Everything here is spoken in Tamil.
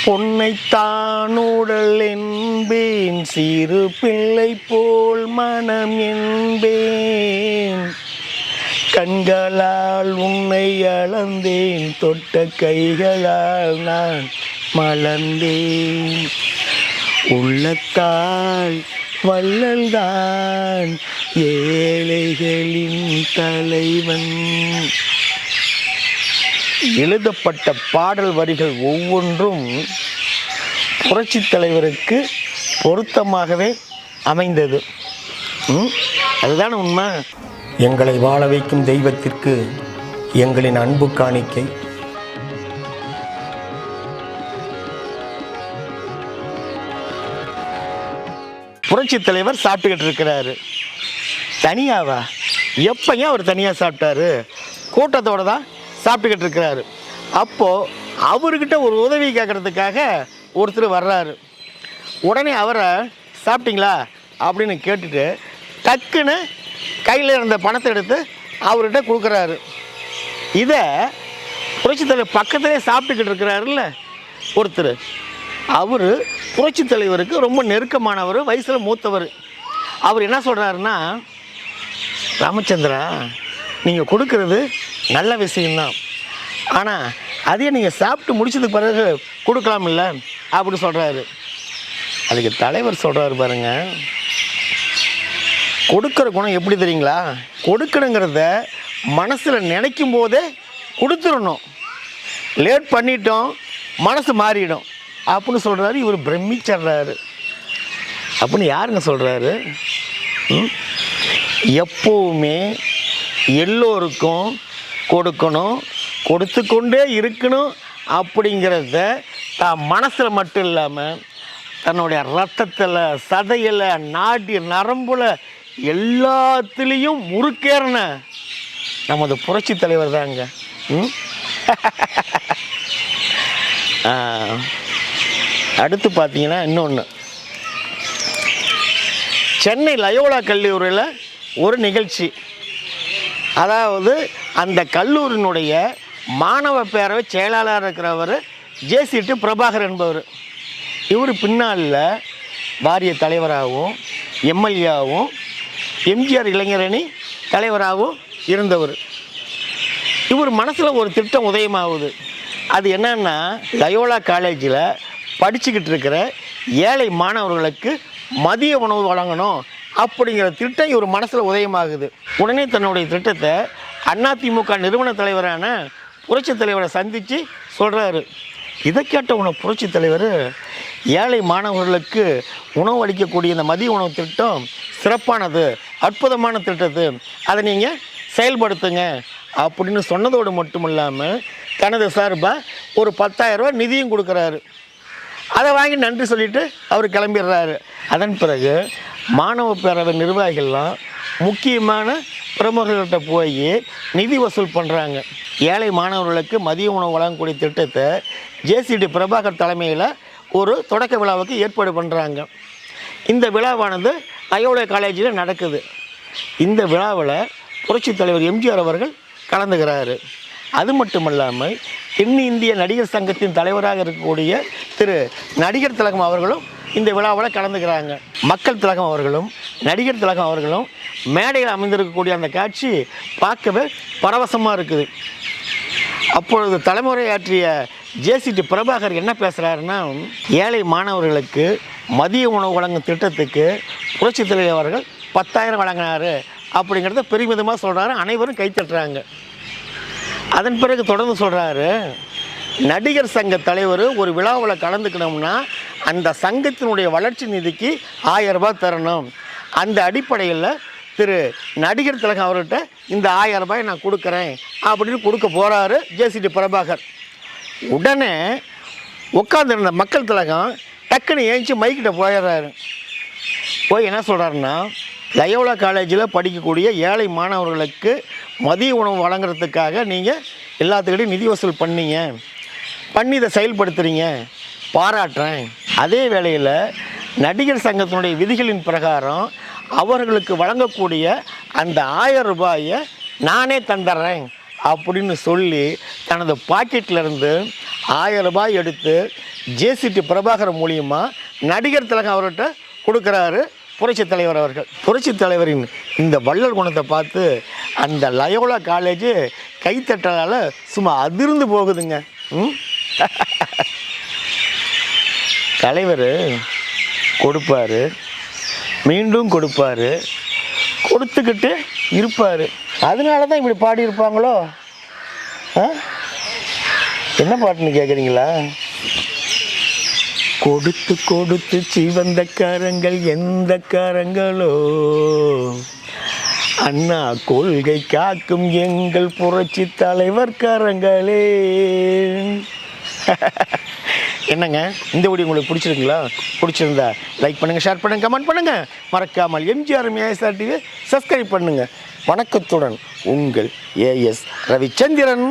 பொன்னைத்தானுடல் என்பேன், சிறு பிள்ளை போல் மனம் என்பேன். கண்களால் உன்னை அளந்தேன், தொட்ட கைகளால் நான் மலர்ந்தேன். உள்ளத்தால் வள்ளல்தான் ஏழைகளின் தலைவன். எழுதப்பட்ட பாடல் வரிகள் ஒவ்வொன்றும் புரட்சித் தலைவருக்கு பொருத்தமாகவே அமைந்தது. அதுதான் உண்மை. எங்களை வாழ வைக்கும் தெய்வத்திற்கு எங்களின் அன்பு காணிக்கை. புரட்சித் தலைவர் சாப்பிட்டுக்கிட்டு இருக்கிறாரு. தனியாவா? எப்பங்க அவர் தனியாக சாப்பிட்டாரு? கூட்டத்தோடு தான் சாப்பிட்டுக்கிட்டு இருக்கிறாரு. அப்போது அவர்கிட்ட ஒரு உதவி கேட்குறதுக்காக ஒருத்தர் வர்றாரு. உடனே அவரை சாப்பிட்டீங்களா அப்படின்னு கேட்டுட்டு டக்குன்னு கையில் இருந்த பணத்தை எடுத்து அவர்கிட்ட கொடுக்குறாரு. இதை புரட்சித் தலைவர் பக்கத்திலே சாப்பிட்டுக்கிட்டு இருக்கிறாருல்ல ஒருத்தர், அவர் புரட்சித் தலைவருக்கு ரொம்ப நெருக்கமானவர், வயசில் மூத்தவர். அவர் என்ன சொல்கிறாருன்னா, ராமச்சந்திரா, நீங்கள் கொடுக்கறது நல்ல விஷயம்தான், ஆனால் அதையே நீங்கள் சாப்பிட்டு முடிச்சதுக்கு பிறகு கொடுக்கலாமில்ல அப்படின்னு சொல்கிறாரு. அதுக்கு தலைவர் சொல்கிறாரு, பாருங்க, கொடுக்குற குணம் எப்படி தெரியுங்களா? கொடுக்கணுங்கிறத மனசில் நினைக்கும் போதே கொடுத்துடணும். லேட் பண்ணிட்டோம் மனசு மாறிடும் அப்படின்னு சொல்கிறாரு. இவர் பிரமிச்சிடுறாரு. அப்படின்னு யாருங்க சொல்கிறாரு? எப்போவுமே எல்லோருக்கும் கொடுக்கணும், கொடுத்து கொண்டே இருக்கணும் அப்படிங்கிறத தான் மனசில் மட்டும் இல்லாமல் தன்னுடைய ரத்தத்தில், சதையில், நாடி நரம்புல எல்லாத்துலேயும் முறுக்கேறின நமது புரட்சி தலைவர் தாங்க. அடுத்து பார்த்தீங்கன்னா இன்னொன்று, சென்னை லயோலா கல்லூரியில் ஒரு நிகழ்ச்சி. அதாவது அந்த கல்லூரியினுடைய மாணவ பேரவை செயலாளராக இருக்கிறவர் ஜேசிடி பிரபாகர் என்பவர். இவர் பின்னாளில் வாரிய தலைவராகவும் எம்எல்ஏவும் எம்ஜிஆர் இளைஞரணி தலைவராகவும் இருந்தவர். இவர் மனசில் ஒரு திட்டம் உதயமாகுது. அது என்னன்னா, லயோலா காலேஜில் படிச்சுக்கிட்டு இருக்கிற ஏழை மாணவர்களுக்கு மதிய உணவு வழங்கணும் அப்படிங்கிற திட்டம் இவர் மனசில் உதயமாகுது. உடனே தன்னுடைய திட்டத்தை அதிமுக நிறுவன தலைவரான புரட்சித் தலைவரை சந்தித்து சொல்கிறாரு. இதை கேட்ட புரட்சித் தலைவர், ஏழை மாணவர்களுக்கு உணவு அளிக்கக்கூடிய இந்த மதிய உணவு திட்டம் சிறப்பானது, அற்புதமான திட்டத்து, அதை நீங்கள் செயல்படுத்துங்க அப்படின்னு சொன்னதோடு மட்டும் இல்லாமல் தனது சார்பாக ஒரு 10,000 ரூபா நிதியும் கொடுக்குறாரு. அதை வாங்கி நன்றி சொல்லிவிட்டு அவர் கிளம்பிடுறாரு. அதன் பிறகு மாணவ பேரவை நிர்வாகிகள்லாம் முக்கியமான பிரமுகர்கள்ட்ட போய் நிதி வசூல் பண்ணுறாங்க. ஏழை மாணவர்களுக்கு மதிய உணவு வழங்கக்கூடிய திட்டத்தை ஜேசிடி பிரபாகர் தலைமையில் ஒரு தொடக்க விழாவுக்கு ஏற்பாடு பண்ணுறாங்க. இந்த விழாவானது லயோலா காலேஜில் நடக்குது. இந்த விழாவில் புரட்சித் தலைவர் எம்ஜிஆர் அவர்கள் கலந்துகிறாரு. அது மட்டுமல்லாமல் தென்னிந்திய நடிகர் சங்கத்தின் தலைவராக இருக்கக்கூடிய திரு நடிகர் திலகம் அவர்களும் இந்த விழாவில் கலந்துக்கிறாங்க. மக்கள் திலகம் அவர்களும் நடிகர் திலகம் அவர்களும் மேடையில் அமைந்திருக்கக்கூடிய அந்த காட்சி பார்க்கவே பரவசமாக இருக்குது. அப்பொழுது தலைமுறையாற்றிய ஜேசிடி பிரபாகர் என்ன பேசுகிறாருன்னா, ஏழை மாணவர்களுக்கு மதிய உணவு வழங்கும் திட்டத்துக்கு புரட்சித் தலைவர் அவர்கள் 10,000 வழங்கினார் அப்படிங்கிறத பெருமிதமாக சொல்கிறாரு. அனைவரும் கைத்தட்டுறாங்க. அதன் பிறகு தொடர்ந்து சொல்கிறாரு, நடிகர் சங்க தலைவர் ஒரு விழாவில் கலந்துக்கணும்னா அந்த சங்கத்தினுடைய வளர்ச்சி நிதிக்கு 1000 ரூபாய் தரணும். அந்த அடிப்படையில் திரு நடிகர் திலகம் அவர்கிட்ட இந்த 1000 ரூபாய் நான் கொடுக்குறேன் அப்படின்னு கொடுக்க போகிறாரு ஜேசிடி பிரபாகர். உடனே உட்காந்துருந்த மக்கள் திலகம் டக்குன்னு ஏஞ்சி மைக்கிட்ட போயிடுறாரு. போய் என்ன சொல்கிறாருன்னா, லயோலா காலேஜில் படிக்கக்கூடிய ஏழை மாணவர்களுக்கு மதிய உணவு வழங்குறதுக்காக நீங்கள் எல்லாத்துக்கிட்டையும் நிதி வசூல் பண்ணி இதை செயல்படுத்துகிறீங்க, பாராட்டுறேன். அதே வேளையில் நடிகர் சங்கத்தினுடைய விதிகளின் பிரகாரம் அவர்களுக்கு வழங்கக்கூடிய அந்த 1000 ரூபாயை நானே தந்துடுறேன் அப்படின்னு சொல்லி தனது பாக்கெட்டிலேருந்து 1000 ரூபாய் எடுத்து ஜேசிடி பிரபாகர் மூலியமாக நடிகர் திலகம் அவர்கிட்ட கொடுக்குறாரு புரட்சித் தலைவர் அவர்கள். புரட்சித் தலைவரின் இந்த வள்ளல் குணத்தை பார்த்து அந்த லயோலா காலேஜ் கைத்தட்டலால் சும்மா அதிர்ந்து போகுதுங்க. தலைவர் கொடுப்பார், மீண்டும் கொடுப்பார், கொடுத்துக்கிட்டு இருப்பார். அதனால தான் இப்படி பாடியிருப்பாங்களோ? என்ன பாட்டுன்னு கேட்குறீங்களா? கொடுத்து கொடுத்து சிவந்த கரங்கள் எந்த கரங்களோ, அண்ணா கொள்கை காக்கும் எங்கள் புரட்சி தலைவர் கரங்களே. என்னங்க, இந்த வீடியோ உங்களுக்கு பிடிச்சிருக்குங்களா? பிடிச்சிருந்தா லைக் பண்ணுங்கள், ஷேர் பண்ணுங்கள், கமெண்ட் பண்ணுங்கள். மறக்காமல் எம்ஜிஆர் ஏஎஸ்ஆர் டிவி சப்ஸ்கிரைப் பண்ணுங்கள். வணக்கத்துடன் உங்கள் ஏஎஸ் ரவிச்சந்திரன்.